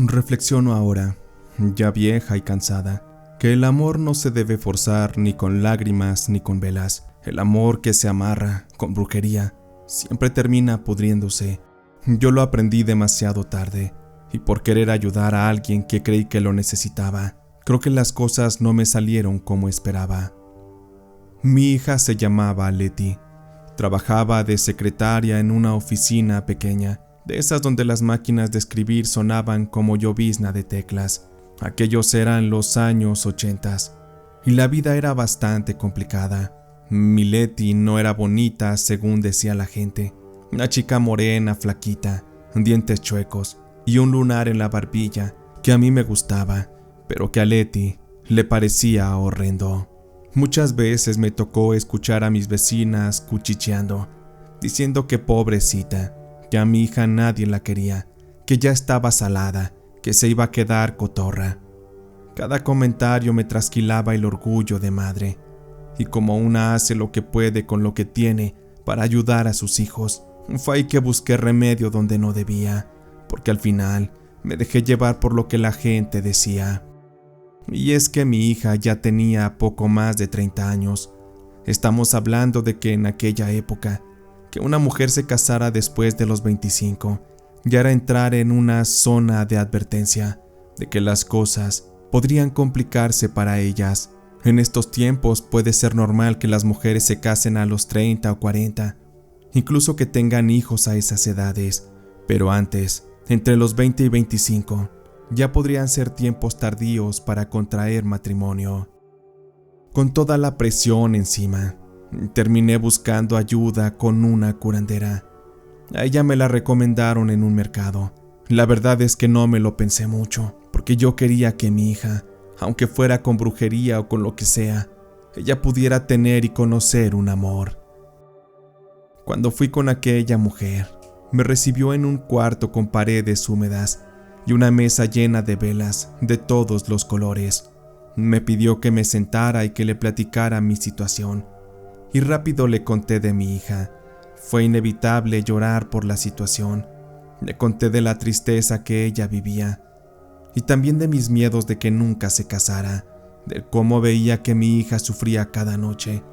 Reflexiono ahora, ya vieja y cansada, que el amor no se debe forzar ni con lágrimas ni con velas. El amor que se amarra con brujería siempre termina pudriéndose. Yo lo aprendí demasiado tarde, y por querer ayudar a alguien que creí que lo necesitaba, creo que las cosas no me salieron como esperaba. Mi hija se llamaba Leti. Trabajaba de secretaria en una oficina pequeña, de esas donde las máquinas de escribir sonaban como llovizna de teclas. Aquellos eran los años 80 y la vida era bastante complicada. Mi Leti no era bonita según decía la gente. Una chica morena, flaquita, dientes chuecos y un lunar en la barbilla que a mí me gustaba, pero que a Leti le parecía horrendo. Muchas veces me tocó escuchar a mis vecinas cuchicheando, diciendo que pobrecita, que a mi hija nadie la quería, que ya estaba salada, que se iba a quedar cotorra. Cada comentario me trasquilaba el orgullo de madre, y como una hace lo que puede con lo que tiene para ayudar a sus hijos, fue ahí que busqué remedio donde no debía, porque al final me dejé llevar por lo que la gente decía. Y es que mi hija ya tenía poco más de 30 años. Estamos hablando de que en aquella época, que una mujer se casara después de los 25, ya era entrar en una zona de advertencia de que las cosas podrían complicarse para ellas. En estos tiempos puede ser normal que las mujeres se casen a los 30 o 40, incluso que tengan hijos a esas edades, pero antes, entre los 20 y 25, ya podrían ser tiempos tardíos para contraer matrimonio. Con toda la presión encima, terminé buscando ayuda con una curandera. A ella me la recomendaron en un mercado. La verdad es que no me lo pensé mucho, porque yo quería que mi hija, aunque fuera con brujería o con lo que sea, ella pudiera tener y conocer un amor. Cuando fui con aquella mujer, me recibió en un cuarto con paredes húmedas y una mesa llena de velas de todos los colores. Me pidió que me sentara y que le platicara mi situación, y rápido le conté de mi hija. Fue inevitable llorar por la situación. Le conté de la tristeza que ella vivía, y también de mis miedos de que nunca se casara, de cómo veía que mi hija sufría cada noche,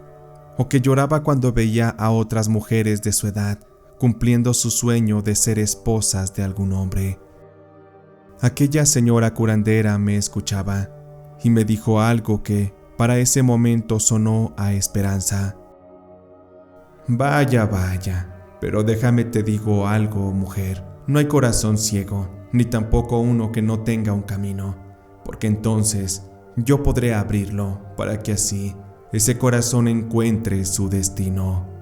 o que lloraba cuando veía a otras mujeres de su edad cumpliendo su sueño de ser esposas de algún hombre. Aquella señora curandera me escuchaba y me dijo algo que para ese momento sonó a esperanza. Vaya, pero déjame te digo algo, mujer. No hay corazón ciego, ni tampoco uno que no tenga un camino, porque entonces yo podré abrirlo para que así ese corazón encuentre su destino.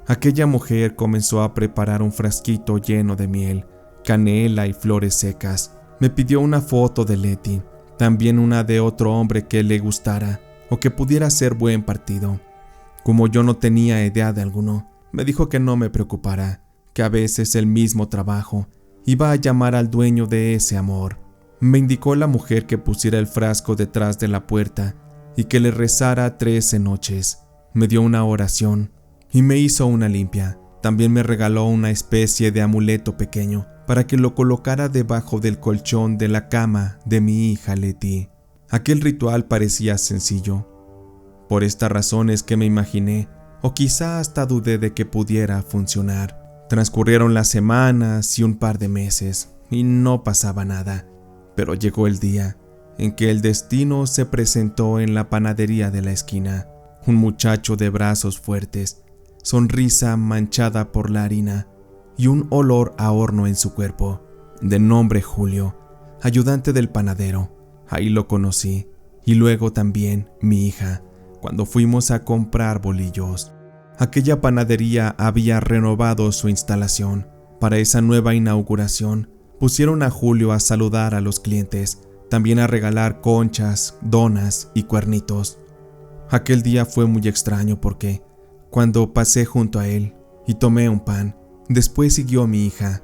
Aquella mujer comenzó a preparar un frasquito lleno de miel, canela y flores secas. Me pidió una foto de Leti, también una de otro hombre que le gustara o que pudiera ser buen partido. Como yo no tenía idea de alguno, me dijo que no me preocupara, que a veces el mismo trabajo iba a llamar al dueño de ese amor. Me indicó la mujer que pusiera el frasco detrás de la puerta y que le rezara 13 noches. Me dio una oración y me hizo una limpia. También me regaló una especie de amuleto pequeño para que lo colocara debajo del colchón de la cama de mi hija Leti. Aquel ritual parecía sencillo. Por estas razones que me imaginé, o quizá hasta dudé de que pudiera funcionar. Transcurrieron las semanas y un par de meses, y no pasaba nada. Pero llegó el día en que el destino se presentó en la panadería de la esquina. Un muchacho de brazos fuertes, sonrisa manchada por la harina y un olor a horno en su cuerpo, de nombre Julio, ayudante del panadero. Ahí lo conocí, y luego también mi hija, cuando fuimos a comprar bolillos. Aquella panadería había renovado su instalación. Para esa nueva inauguración, pusieron a Julio a saludar a los clientes, también a regalar conchas, donas y cuernitos. Aquel día fue muy extraño porque, cuando pasé junto a él y tomé un pan, después siguió mi hija.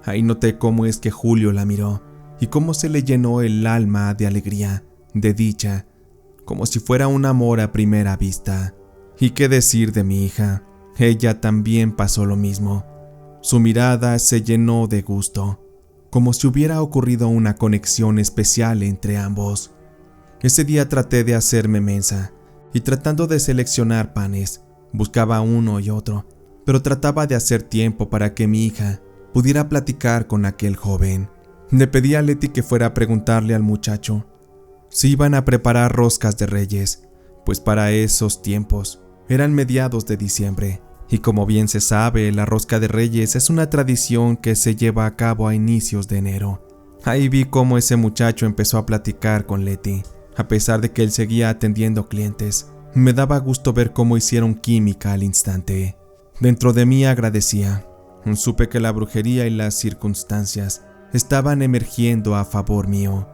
Ahí noté cómo es que Julio la miró y cómo se le llenó el alma de alegría, de dicha, como si fuera un amor a primera vista. ¿Y qué decir de mi hija? Ella también pasó lo mismo. Su mirada se llenó de gusto. como si hubiera ocurrido una conexión especial entre ambos. Ese día traté de hacerme mensa, y tratando de seleccionar panes, buscaba uno y otro, pero trataba de hacer tiempo para que mi hija pudiera platicar con aquel joven. Le pedí a Leti que fuera a preguntarle al muchacho si iban a preparar roscas de Reyes, pues para esos tiempos eran mediados de diciembre, y como bien se sabe, la rosca de Reyes es una tradición que se lleva a cabo a inicios de enero. Ahí vi cómo ese muchacho empezó a platicar con Leti, a pesar de que él seguía atendiendo clientes. Me daba gusto ver cómo hicieron química al instante. Dentro de mí agradecía. Supe que la brujería y las circunstancias estaban emergiendo a favor mío.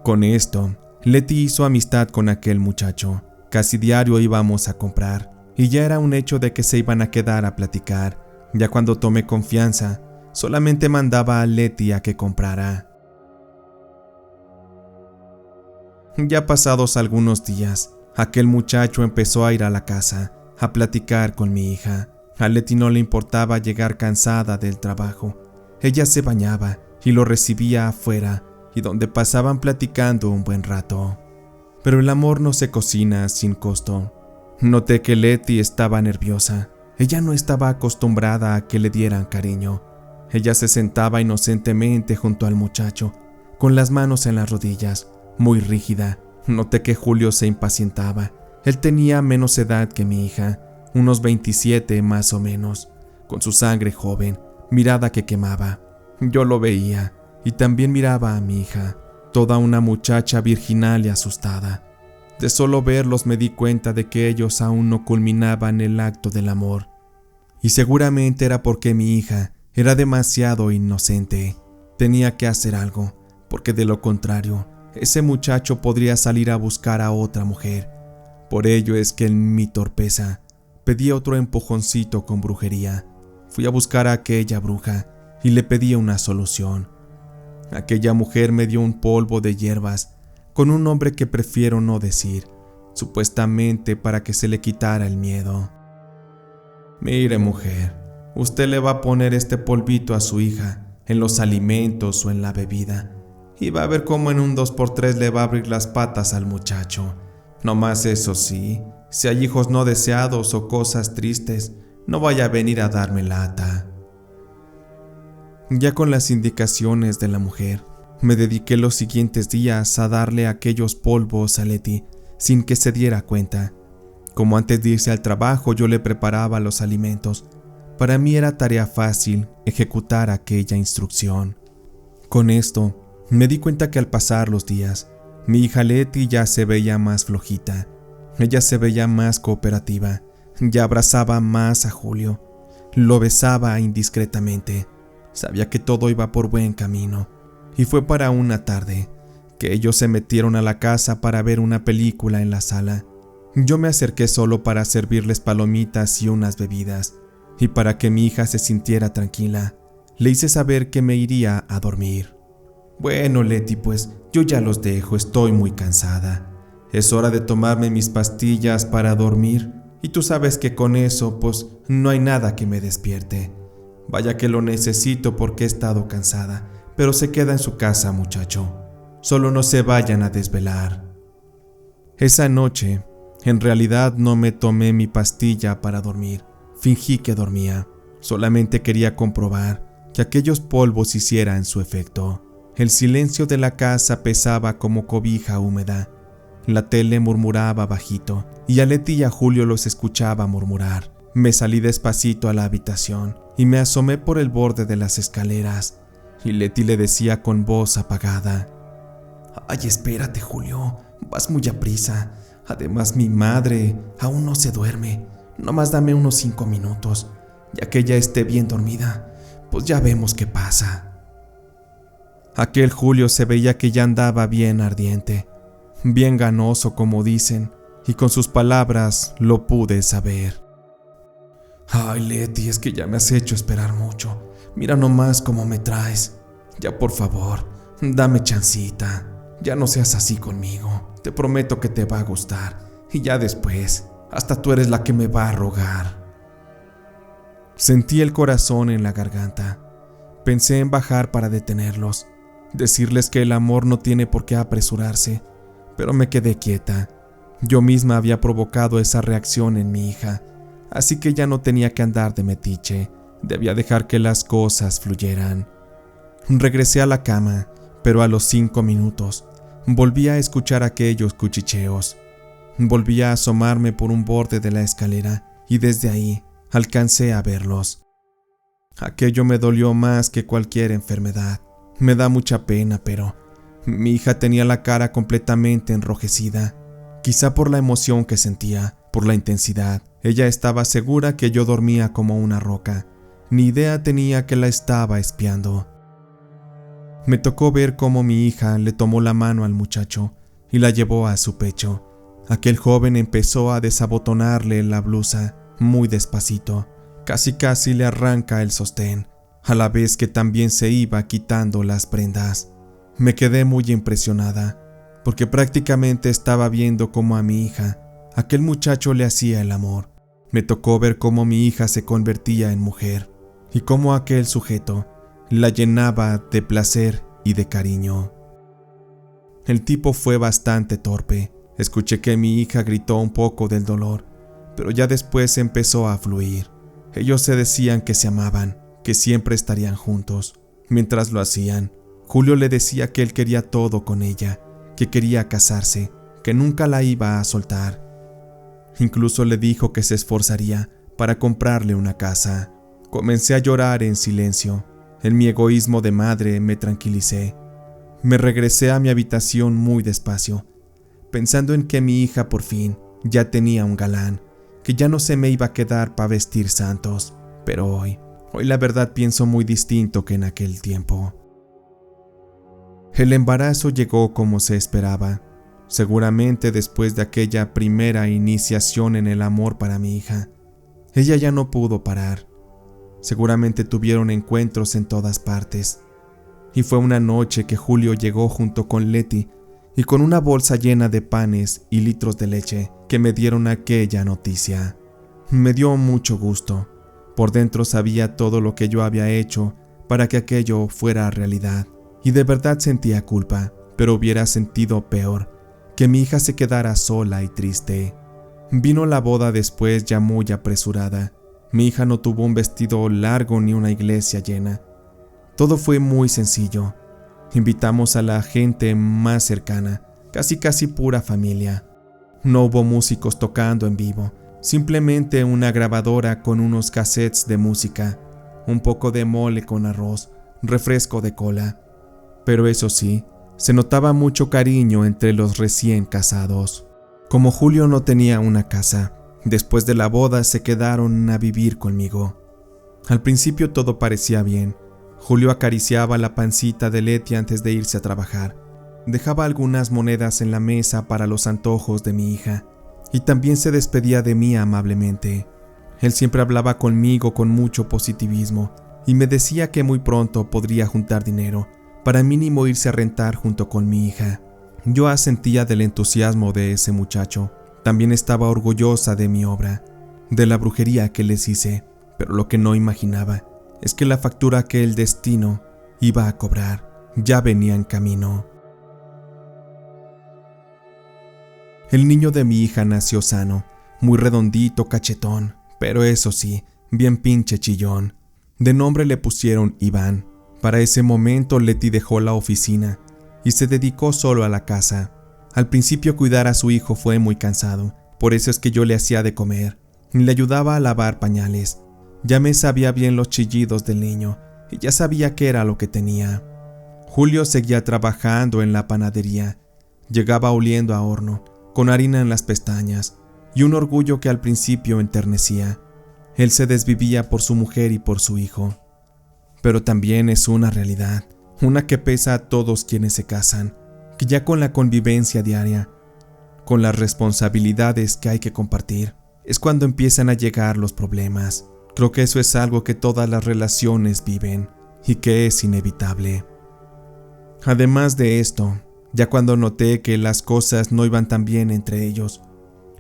Con esto, Leti hizo amistad con aquel muchacho. Casi diario íbamos a comprar, y ya era un hecho de que se iban a quedar a platicar. Ya cuando tomé confianza, solamente mandaba a Leti a que comprara. Ya pasados algunos días, aquel muchacho empezó a ir a la casa, a platicar con mi hija. A Leti no le importaba llegar cansada del trabajo. Ella se bañaba y lo recibía afuera, y donde pasaban platicando un buen rato. Pero el amor no se cocina sin costo. Noté que Leti estaba nerviosa. Ella no estaba acostumbrada a que le dieran cariño. Ella se sentaba inocentemente junto al muchacho, con las manos en las rodillas, muy rígida. Noté que Julio se impacientaba. Él tenía menos edad que mi hija, unos 27 más o menos, con su sangre joven, mirada que quemaba. Yo lo veía, y también miraba a mi hija, toda una muchacha virginal y asustada. De solo verlos me di cuenta de que ellos aún no culminaban el acto del amor. Y seguramente era porque mi hija era demasiado inocente. Tenía que hacer algo, porque de lo contrario, ese muchacho podría salir a buscar a otra mujer. Por ello es que en mi torpeza pedí otro empujoncito con brujería. Fui a buscar a aquella bruja y le pedí una solución. Aquella mujer me dio un polvo de hierbas con un nombre que prefiero no decir, supuestamente para que se le quitara el miedo. Mire, mujer, usted le va a poner este polvito a su hija en los alimentos o en la bebida, y va a ver cómo en un 2x3 le va a abrir las patas al muchacho. Nomás eso sí, si hay hijos no deseados o cosas tristes, no vaya a venir a darme lata. Ya con las indicaciones de la mujer, me dediqué los siguientes días a darle aquellos polvos a Leti sin que se diera cuenta. Como antes de irse al trabajo yo le preparaba los alimentos, para mí era tarea fácil ejecutar aquella instrucción. Con esto, me di cuenta que al pasar los días, mi hija Leti ya se veía más flojita. Ella se veía más cooperativa, ya abrazaba más a Julio, lo besaba indiscretamente. Sabía que todo iba por buen camino, y fue para una tarde que ellos se metieron a la casa para ver una película en la sala. Yo me acerqué solo para servirles palomitas y unas bebidas, y para que mi hija se sintiera tranquila, le hice saber que me iría a dormir. Bueno, Leti, pues yo ya los dejo, estoy muy cansada. Es hora de tomarme mis pastillas para dormir, y tú sabes que con eso, pues no hay nada que me despierte. Vaya que lo necesito porque he estado cansada, pero se queda en su casa, muchacho. Solo no se vayan a desvelar. Esa noche, en realidad no me tomé mi pastilla para dormir. Fingí que dormía. Solamente quería comprobar que aquellos polvos hicieran su efecto. El silencio de la casa pesaba como cobija húmeda. La tele murmuraba bajito, y a Leti y a Julio los escuchaba murmurar. Me salí despacito a la habitación y me asomé por el borde de las escaleras, y Leti le decía con voz apagada: «Ay, espérate, Julio, vas muy aprisa. Además, mi madre aún no se duerme. Nomás dame unos 5 minutos. Ya que ella esté bien dormida, pues ya vemos qué pasa». Aquel Julio se veía que ya andaba bien ardiente, bien ganoso como dicen, y con sus palabras lo pude saber. «Ay, Leti, es que ya me has hecho esperar mucho. Mira nomás cómo me traes. Ya, por favor, dame chancita. Ya no seas así conmigo. Te prometo que te va a gustar. Y ya después, hasta tú eres la que me va a rogar». Sentí el corazón en la garganta. Pensé en bajar para detenerlos, decirles que el amor no tiene por qué apresurarse, pero me quedé quieta. Yo misma había provocado esa reacción en mi hija, así que ya no tenía que andar de metiche, debía dejar que las cosas fluyeran. Regresé a la cama, pero a los 5 minutos volví a escuchar aquellos cuchicheos. Volví a asomarme por un borde de la escalera y desde ahí alcancé a verlos. Aquello me dolió más que cualquier enfermedad. Me da mucha pena, pero mi hija tenía la cara completamente enrojecida, quizá por la emoción que sentía, por la intensidad. Ella estaba segura que yo dormía como una roca. Ni idea tenía que la estaba espiando. Me tocó ver cómo mi hija le tomó la mano al muchacho y la llevó a su pecho. Aquel joven empezó a desabotonarle la blusa muy despacito. Casi le arranca el sostén, a la vez que también se iba quitando las prendas. Me quedé muy impresionada, porque prácticamente estaba viendo cómo a mi hija, aquel muchacho le hacía el amor. Me tocó ver cómo mi hija se convertía en mujer, y cómo aquel sujeto la llenaba de placer y de cariño. El tipo fue bastante torpe. Escuché que mi hija gritó un poco del dolor, pero ya después empezó a fluir. Ellos se decían que se amaban, que siempre estarían juntos. Mientras lo hacían, Julio le decía que él quería todo con ella, que quería casarse, que nunca la iba a soltar. Incluso le dijo que se esforzaría para comprarle una casa. Comencé a llorar en silencio. En mi egoísmo de madre me tranquilicé. Me regresé a mi habitación muy despacio, pensando en que mi hija por fin ya tenía un galán, que ya no se me iba a quedar para vestir santos. Pero hoy la verdad pienso muy distinto que en aquel tiempo. El embarazo llegó como se esperaba, seguramente después de aquella primera iniciación en el amor para mi hija. Ella ya no pudo parar. Seguramente tuvieron encuentros en todas partes. Y fue una noche que Julio llegó junto con Leti y con una bolsa llena de panes y litros de leche que me dieron aquella noticia. Me dio mucho gusto. Por dentro sabía todo lo que yo había hecho para que aquello fuera realidad. Y de verdad sentía culpa, pero hubiera sentido peor que mi hija se quedara sola y triste. Vino la boda después ya muy apresurada. Mi hija no tuvo un vestido largo ni una iglesia llena. Todo fue muy sencillo. Invitamos a la gente más cercana, casi pura familia. No hubo músicos tocando en vivo, simplemente una grabadora con unos cassettes de música, un poco de mole con arroz, refresco de cola. Pero eso sí, se notaba mucho cariño entre los recién casados. Como Julio no tenía una casa, después de la boda se quedaron a vivir conmigo. Al principio todo parecía bien. Julio acariciaba la pancita de Leti antes de irse a trabajar. Dejaba algunas monedas en la mesa para los antojos de mi hija y también se despedía de mí amablemente. Él siempre hablaba conmigo con mucho positivismo y me decía que muy pronto podría juntar dinero para mínimo irse a rentar junto con mi hija. Yo asentía del entusiasmo de ese muchacho. También estaba orgullosa de mi obra, de la brujería que les hice, pero lo que no imaginaba es que la factura que el destino iba a cobrar ya venía en camino. El niño de mi hija nació sano, muy redondito, cachetón, pero eso sí, bien pinche chillón. De nombre le pusieron Iván. Para ese momento Leti dejó la oficina y se dedicó solo a la casa. Al principio cuidar a su hijo fue muy cansado, por eso es que yo le hacía de comer, le ayudaba a lavar pañales. Ya me sabía bien los chillidos del niño y ya sabía qué era lo que tenía. Julio seguía trabajando en la panadería. Llegaba oliendo a horno, con harina en las pestañas y un orgullo que al principio enternecía. Él se desvivía por su mujer y por su hijo. Pero también es una realidad, una que pesa a todos quienes se casan, que ya con la convivencia diaria, con las responsabilidades que hay que compartir, es cuando empiezan a llegar los problemas. Creo que eso es algo que todas las relaciones viven y que es inevitable. Además de esto, ya cuando noté que las cosas no iban tan bien entre ellos,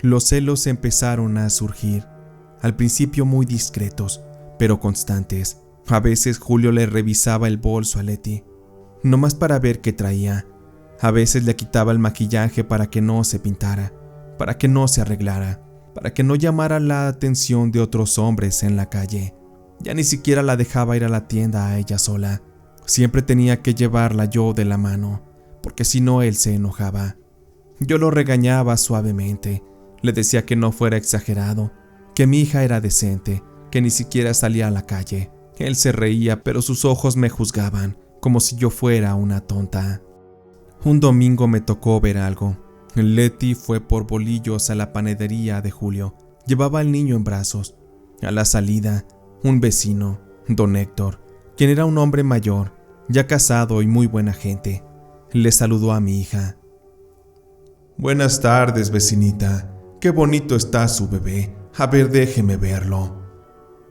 los celos empezaron a surgir, al principio muy discretos, pero constantes. A veces Julio le revisaba el bolso a Leti, nomás para ver qué traía. A veces le quitaba el maquillaje para que no se pintara, para que no se arreglara, para que no llamara la atención de otros hombres en la calle. Ya ni siquiera la dejaba ir a la tienda a ella sola. Siempre tenía que llevarla yo de la mano, porque si no él se enojaba. Yo lo regañaba suavemente, le decía que no fuera exagerado, que mi hija era decente, que ni siquiera salía a la calle. Él se reía, pero sus ojos me juzgaban, como si yo fuera una tonta. Un domingo me tocó ver algo. Leti fue por bolillos a la panadería de Julio. Llevaba al niño en brazos. A la salida, un vecino, don Héctor, quien era un hombre mayor, ya casado y muy buena gente, le saludó a mi hija. «Buenas tardes, vecinita. Qué bonito está su bebé. A ver, déjeme verlo».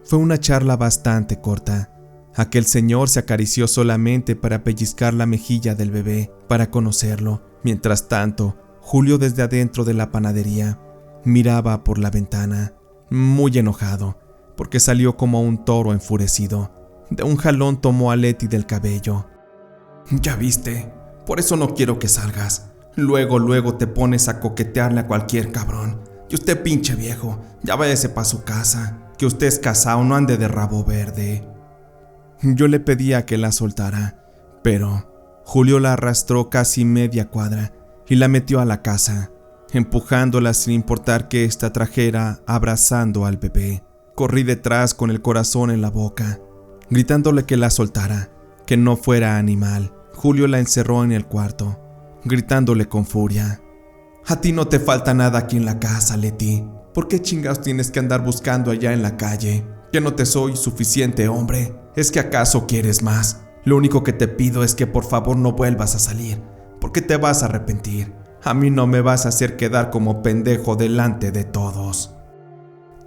Fue una charla bastante corta. Aquel señor se acarició solamente para pellizcar la mejilla del bebé, para conocerlo. Mientras tanto, Julio desde adentro de la panadería miraba por la ventana, muy enojado, porque salió como un toro enfurecido. De un jalón tomó a Leti del cabello. «¿Ya viste? Por eso no quiero que salgas. Luego te pones a coquetearle a cualquier cabrón. Y usted, pinche viejo, ya váyase pa' su casa, que usted es casado, no ande de rabo verde». Yo le pedía que la soltara, pero Julio la arrastró casi media cuadra y la metió a la casa, empujándola sin importar que ésta trajera abrazando al bebé. Corrí detrás con el corazón en la boca, gritándole que la soltara, que no fuera animal. Julio la encerró en el cuarto, gritándole con furia: «A ti no te falta nada aquí en la casa, Leti. ¿Por qué chingados tienes que andar buscando allá en la calle? ¿Que no te soy suficiente hombre? ¿Es que acaso quieres más? Lo único que te pido es que por favor no vuelvas a salir, porque te vas a arrepentir. A mí no me vas a hacer quedar como pendejo delante de todos».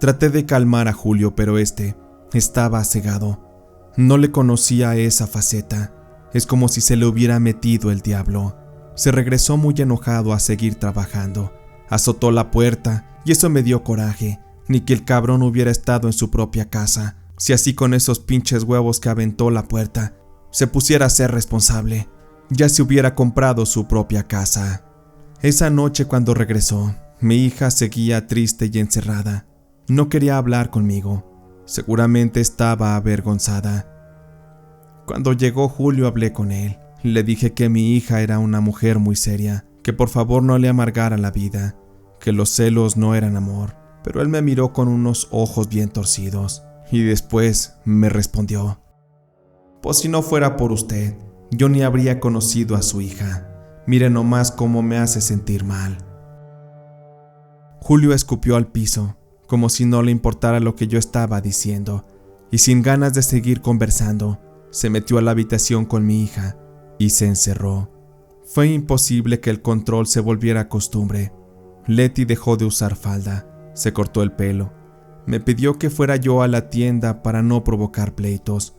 Traté de calmar a Julio, pero este estaba cegado. No le conocía esa faceta. Es como si se le hubiera metido el diablo. Se regresó muy enojado a seguir trabajando. Azotó la puerta y eso me dio coraje. Ni que el cabrón hubiera estado en su propia casa. Si así con esos pinches huevos que aventó la puerta se pusiera a ser responsable, ya se hubiera comprado su propia casa. Esa noche cuando regresó, mi hija seguía triste y encerrada. No quería hablar conmigo. Seguramente estaba avergonzada. Cuando llegó Julio hablé con él. Le dije que mi hija era una mujer muy seria, que por favor no le amargara la vida, que los celos no eran amor. Pero él me miró con unos ojos bien torcidos y después me respondió: «Pues si no fuera por usted, yo ni habría conocido a su hija. Mire nomás cómo me hace sentir mal». Julio escupió al piso, como si no le importara lo que yo estaba diciendo, y sin ganas de seguir conversando, se metió a la habitación con mi hija y se encerró. Fue imposible que el control se volviera costumbre. Leti dejó de usar falda, se cortó el pelo. Me pidió que fuera yo a la tienda para no provocar pleitos.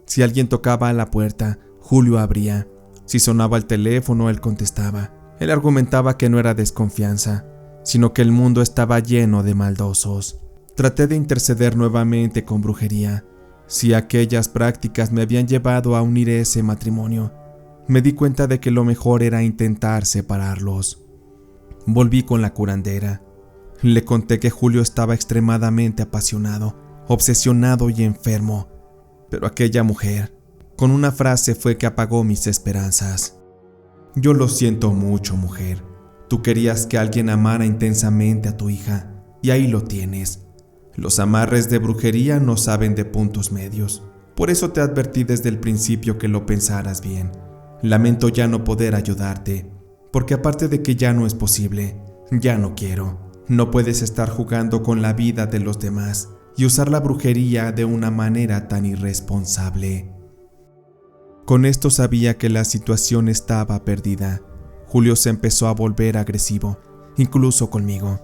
Si alguien tocaba a la puerta, Julio abría. Si sonaba el teléfono, él contestaba. Él argumentaba que no era desconfianza, sino que el mundo estaba lleno de maldosos. Traté de interceder nuevamente con brujería. Si aquellas prácticas me habían llevado a unir ese matrimonio, me di cuenta de que lo mejor era intentar separarlos. Volví con la curandera. Le conté que Julio estaba extremadamente apasionado, obsesionado y enfermo, pero aquella mujer, con una frase fue que apagó mis esperanzas. «Yo lo siento mucho, mujer. Tú querías que alguien amara intensamente a tu hija, y ahí lo tienes. Los amarres de brujería no saben de puntos medios. Por eso te advertí desde el principio que lo pensaras bien. Lamento ya no poder ayudarte, porque aparte de que ya no es posible, ya no quiero. No puedes estar jugando con la vida de los demás y usar la brujería de una manera tan irresponsable». Con esto sabía que la situación estaba perdida. Julio se empezó a volver agresivo, incluso conmigo.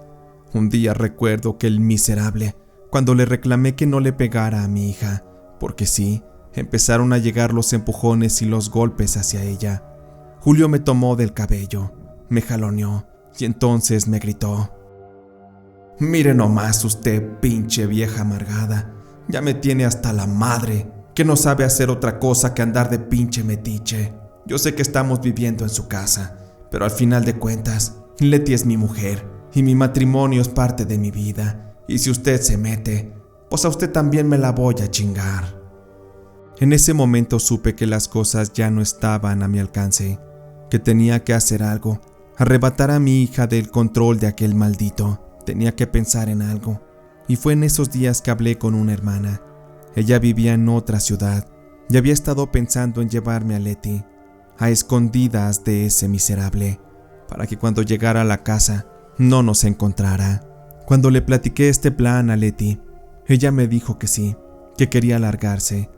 Un día recuerdo que el miserable, cuando le reclamé que no le pegara a mi hija, porque sí, empezaron a llegar los empujones y los golpes hacia ella. Julio me tomó del cabello, me jaloneó y entonces me gritó: «Mire nomás usted, pinche vieja amargada, ya me tiene hasta la madre. que no sabe hacer otra cosa que andar de pinche metiche. Yo sé que estamos viviendo en su casa, pero al final de cuentas, Leti es mi mujer y mi matrimonio es parte de mi vida. Y si usted se mete, pues a usted también me la voy a chingar. En ese momento supe que las cosas ya no estaban a mi alcance, que tenía que hacer algo, arrebatar a mi hija del control de aquel maldito. Tenía que pensar en algo, y fue en esos días que hablé con una hermana. Ella vivía en otra ciudad y había estado pensando en llevarme a Leti, a escondidas de ese miserable, para que cuando llegara a la casa no nos encontrara. Cuando le platiqué este plan a Leti, ella me dijo que sí, que quería largarse,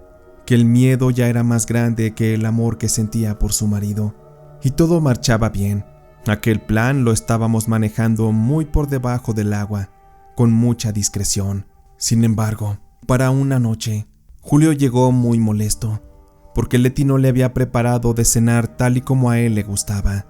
que el miedo ya era más grande que el amor que sentía por su marido, y todo marchaba bien. Aquel plan lo estábamos manejando muy por debajo del agua, con mucha discreción. Sin embargo, para una noche, Julio llegó muy molesto, porque Leti no le había preparado de cenar tal y como a él le gustaba.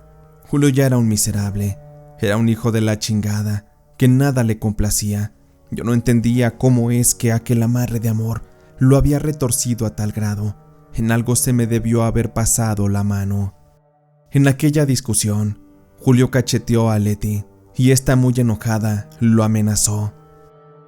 Julio ya era un miserable, era un hijo de la chingada, que nada le complacía. Yo no entendía cómo es que aquel amarre de amor lo había retorcido a tal grado. En algo se me debió haber pasado la mano. En aquella discusión, Julio cacheteó a Leti, y esta muy enojada lo amenazó.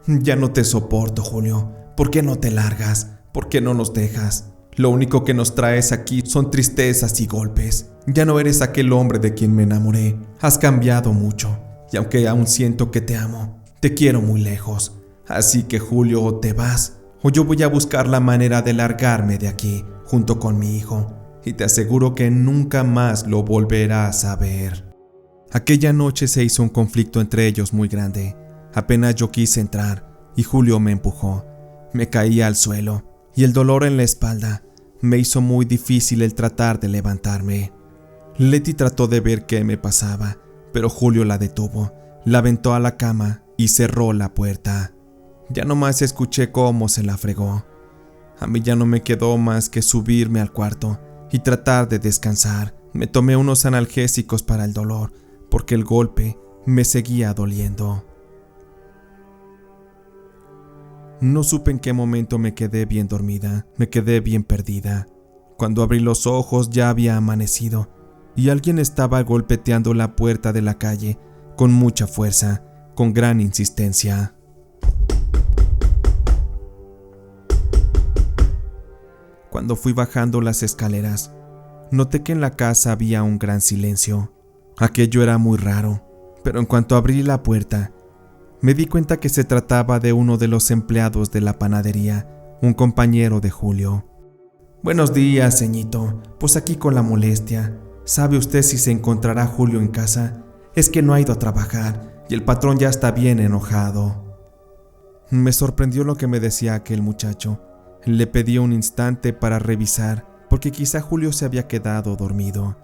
Ya no te soporto, Julio. ¿Por qué no te largas? ¿Por qué no nos dejas? Lo único que nos traes aquí son tristezas y golpes. Ya no eres aquel hombre de quien me enamoré. Has cambiado mucho, y aunque aún siento que te amo, te quiero muy lejos. Así que, Julio, o te vas, o yo voy a buscar la manera de largarme de aquí, junto con mi hijo, y te aseguro que nunca más lo volverás a ver. Aquella noche se hizo un conflicto entre ellos muy grande. Apenas yo quise entrar, y Julio me empujó. Me caí al suelo, y el dolor en la espalda me hizo muy difícil el tratar de levantarme. Leti trató de ver qué me pasaba, pero Julio la detuvo, la aventó a la cama y cerró la puerta. Ya nomás escuché cómo se la fregó. A mí ya no me quedó más que subirme al cuarto y tratar de descansar. Me tomé unos analgésicos para el dolor, porque el golpe me seguía doliendo. No supe en qué momento me quedé bien dormida, me quedé bien perdida. Cuando abrí los ojos ya había amanecido, y alguien estaba golpeteando la puerta de la calle con mucha fuerza, con gran insistencia. Cuando fui bajando las escaleras, noté que en la casa había un gran silencio. Aquello era muy raro, pero en cuanto abrí la puerta, me di cuenta que se trataba de uno de los empleados de la panadería, un compañero de Julio. Buenos días, ceñito. Pues aquí con la molestia. ¿Sabe usted si se encontrará Julio en casa? Es que no ha ido a trabajar y el patrón ya está bien enojado. Me sorprendió lo que me decía aquel muchacho. Le pedí un instante para revisar, porque quizá Julio se había quedado dormido.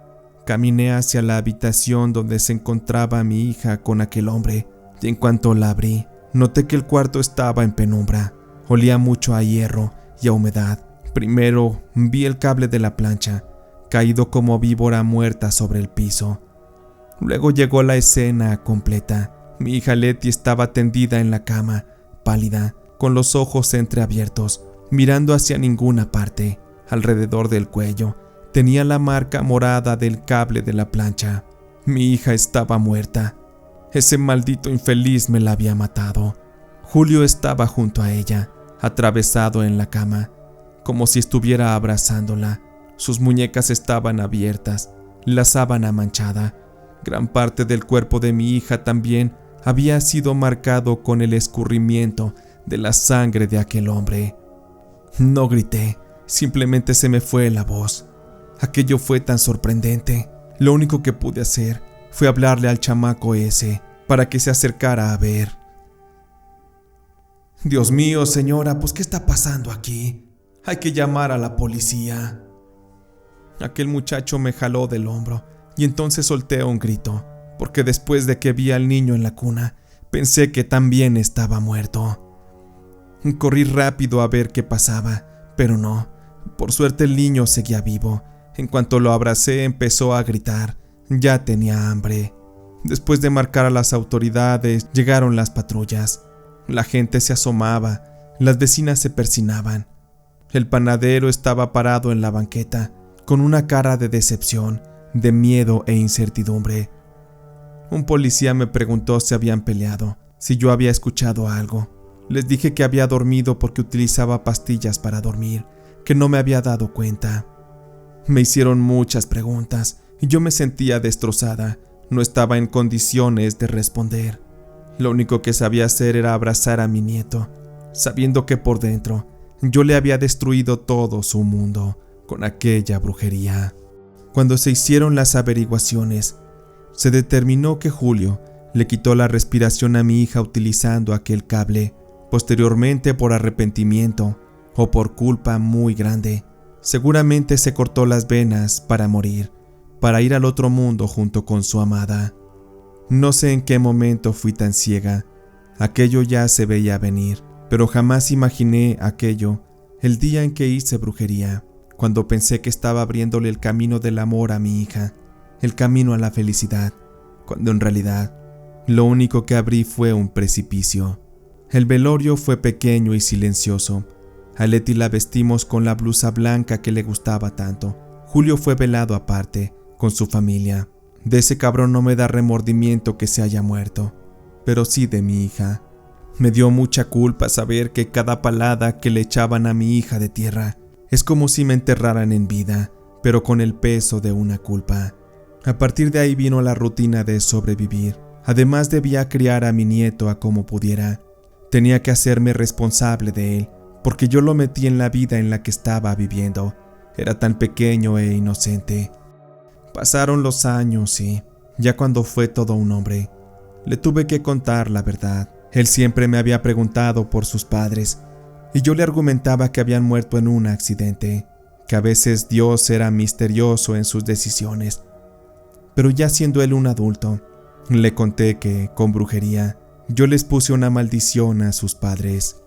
Caminé hacia la habitación donde se encontraba mi hija con aquel hombre, y en cuanto la abrí, noté que el cuarto estaba en penumbra. Olía mucho a hierro y a humedad. Primero vi el cable de la plancha, caído como víbora muerta sobre el piso. Luego llegó la escena completa. Mi hija Leti estaba tendida en la cama, pálida, con los ojos entreabiertos, mirando hacia ninguna parte. Alrededor del cuello tenía la marca morada del cable de la plancha. Mi hija estaba muerta. Ese maldito infeliz me la había matado. Julio estaba junto a ella, atravesado en la cama, como si estuviera abrazándola. Sus muñecas estaban abiertas, la sábana manchada. Gran parte del cuerpo de mi hija también había sido marcado con el escurrimiento de la sangre de aquel hombre. No grité, simplemente se me fue la voz. Aquello fue tan sorprendente. Lo único que pude hacer fue hablarle al chamaco ese para que se acercara a ver. Dios mío, señora, pues ¿qué está pasando aquí? Hay que llamar a la policía. Aquel muchacho me jaló del hombro y entonces solté un grito, porque después de que vi al niño en la cuna, pensé que también estaba muerto. Corrí rápido a ver qué pasaba, pero no. Por suerte el niño seguía vivo. En cuanto lo abracé, empezó a gritar. Ya tenía hambre. Después de marcar a las autoridades, llegaron las patrullas. La gente se asomaba, las vecinas se persinaban. El panadero estaba parado en la banqueta, con una cara de decepción, de miedo e incertidumbre. Un policía me preguntó si habían peleado, si yo había escuchado algo. Les dije que había dormido porque utilizaba pastillas para dormir, que no me había dado cuenta. Me hicieron muchas preguntas y yo me sentía destrozada. No estaba en condiciones de responder. Lo único que sabía hacer era abrazar a mi nieto, sabiendo que por dentro yo le había destruido todo su mundo con aquella brujería. Cuando se hicieron las averiguaciones, se determinó que Julio le quitó la respiración a mi hija utilizando aquel cable. Posteriormente, por arrepentimiento o por culpa muy grande, seguramente se cortó las venas para morir, para ir al otro mundo junto con su amada. No sé en qué momento fui tan ciega. Aquello ya se veía venir, pero jamás imaginé aquello el día en que hice brujería, cuando pensé que estaba abriéndole el camino del amor a mi hija, el camino a la felicidad, cuando en realidad lo único que abrí fue un precipicio. El velorio fue pequeño y silencioso. A Leti la vestimos con la blusa blanca que le gustaba tanto. Julio fue velado aparte, con su familia. De ese cabrón no me da remordimiento que se haya muerto, pero sí de mi hija. Me dio mucha culpa saber que cada palada que le echaban a mi hija de tierra es como si me enterraran en vida, pero con el peso de una culpa. A partir de ahí vino la rutina de sobrevivir. Además debía criar a mi nieto a como pudiera. Tenía que hacerme responsable de él, porque yo lo metí en la vida en la que estaba viviendo. Era tan pequeño e inocente. Pasaron los años y, ya cuando fue todo un hombre, le tuve que contar la verdad. Él siempre me había preguntado por sus padres, y yo le argumentaba que habían muerto en un accidente, que a veces Dios era misterioso en sus decisiones. Pero ya siendo él un adulto, le conté que, con brujería, yo les puse una maldición a sus padres.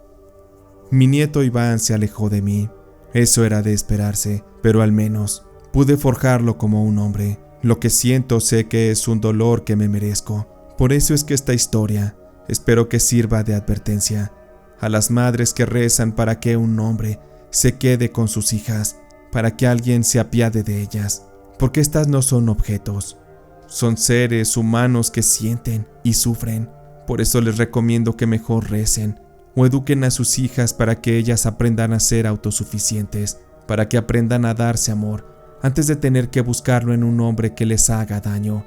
Mi nieto Iván se alejó de mí. Eso era de esperarse, pero al menos pude forjarlo como un hombre. Lo que siento sé que es un dolor que me merezco. Por eso es que esta historia espero que sirva de advertencia a las madres que rezan para que un hombre se quede con sus hijas, para que alguien se apiade de ellas, porque estas no son objetos, son seres humanos que sienten y sufren. Por eso les recomiendo que mejor recen o eduquen a sus hijas para que ellas aprendan a ser autosuficientes, para que aprendan a darse amor antes de tener que buscarlo en un hombre que les haga daño.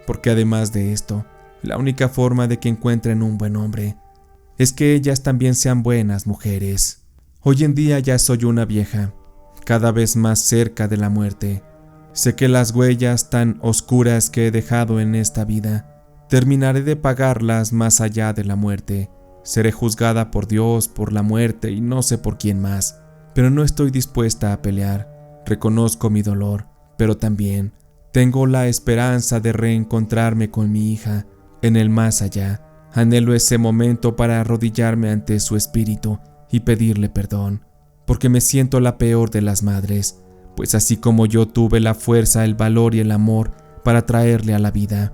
Porque además de esto, la única forma de que encuentren un buen hombre es que ellas también sean buenas mujeres. Hoy en día ya soy una vieja, cada vez más cerca de la muerte. Sé que las huellas tan oscuras que he dejado en esta vida, terminaré de pagarlas más allá de la muerte. Seré juzgada por Dios, por la muerte y no sé por quién más. Pero no estoy dispuesta a pelear. Reconozco mi dolor, pero también tengo la esperanza de reencontrarme con mi hija en el más allá. Anhelo ese momento para arrodillarme ante su espíritu y pedirle perdón, porque me siento la peor de las madres, pues así como yo tuve la fuerza, el valor y el amor para traerle a la vida,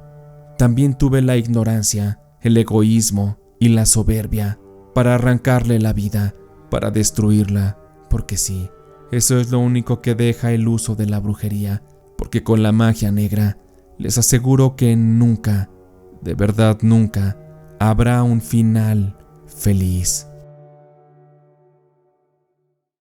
también tuve la ignorancia, el egoísmo y la soberbia para arrancarle la vida, para destruirla, porque sí, eso es lo único que deja el uso de la brujería, porque con la magia negra les aseguro que nunca, de verdad nunca, habrá un final feliz.